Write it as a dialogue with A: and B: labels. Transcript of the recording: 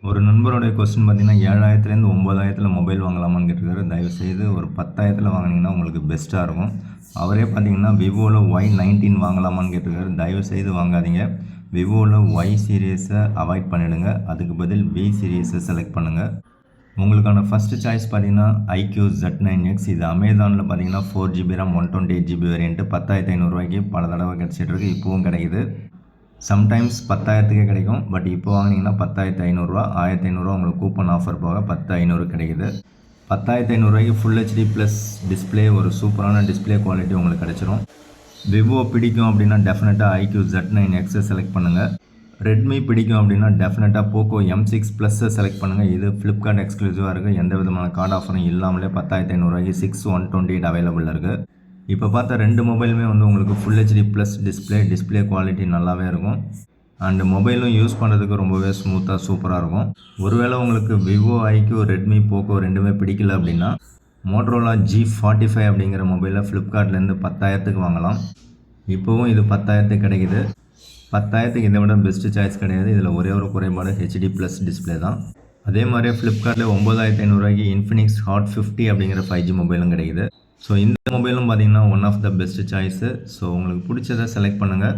A: ஒரு நண்பருடைய கொஸ்டின் பார்த்தீங்கன்னா 7000லேருந்து 9000 மொபைல் வாங்கலாமான்னு கேட்டிருக்காரு. தயவுசெய்து ஒரு 10,000 வாங்கினீங்கன்னா உங்களுக்கு பெஸ்ட்டாக இருக்கும். அவரே பார்த்தீங்கன்னா விவோவில் Y19 வாங்கலாமான்னு கேட்டிருக்காரு. தயவுசெய்து வாங்காதீங்க. விவோவில் ஒய் சீரியஸை அவாய்ட் பண்ணிவிடுங்க. அதுக்கு பதில் வி சீரியஸை செலக்ட் பண்ணுங்கள். உங்களுக்கான ஃபஸ்ட்டு சாய்ஸ் பார்த்தீங்கன்னா iQOO Z9X. இது அமேசானில் பார்த்தீங்கன்னா 4GB RAM 128GB வேரியண்ட்டு 10,500 பல தடவை கிடச்சிட்ருக்கு. இப்போவும் கிடைக்குது. சம்டைம்ஸ் 10,000க்கே கிடைக்கும். பட் இப்போ வாங்கினீங்கன்னா 10,500 1500 உங்களுக்கு கூப்பன் ஆஃபர் போக 10,500 கிடைக்குது. 10,500 ஃபுல் ஹெச்டி ப்ளஸ் டிஸ்பிளே, ஒரு சூப்பரான டிஸ்பிளே குவாலிட்டி உங்களுக்கு கிடச்சிரும். விவோ பிடிக்கும் அப்படின்னா டெஃபினட்டாக iQOO Z9X செலக்ட் பண்ணுங்கள். ரெட்மி பிடிக்கும் அப்படின்னா டெஃபினட்டாக போக்கோ M6 ப்ளஸ்ஸை செலக்ட் பண்ணுங்கள். இது ஃப்ளிப்கார்ட் எக்ஸ்க்ளூசிவாக இருக்குது. எந்த விதமான கார்டு ஆஃபரும் இல்லாமலே 10,500 6 128 அவைலபிள் இருக்குது. இப்போ பார்த்த ரெண்டு மொபைலுமே உங்களுக்கு full HD plus display quality நல்லாவே இருக்கும். அண்டு மொபைலும் யூஸ் பண்ணுறதுக்கு ரொம்பவே ஸ்மூத்தாக சூப்பராக இருக்கும். ஒருவேளை உங்களுக்கு விவோ, iQOO, ரெட்மி, போக்கோ ரெண்டுமே பிடிக்கல அப்படின்னா மோட்டரோலா G45 அப்படிங்கிற மொபைலை ஃப்ளிப்கார்ட்லேருந்து 10,000க்கு வாங்கலாம். இப்போவும் இது 10,000க்கு கிடைக்குது. 10,000க்கு இதை விட பெஸ்ட்டு சாய்ஸ் கிடையாது. இதில் ஒரே ஒரு குறைபாடு ஹெச்டி ப்ளஸ் டிஸ்பிளே தான். அதே மாதிரியே ஃப்ளிப்கார்ட்டில் 9,500 இன்ஃபினிக்ஸ் ஹாட் 50 அப்படிங்கிற 5G மொபைலும் கிடைக்குது. ஸோ இந்த மொபைலும் பார்த்தீங்கன்னா one of the best choice. So உங்களுக்கு பிடிச்சதை செலக்ட் பண்ணுங்கள்.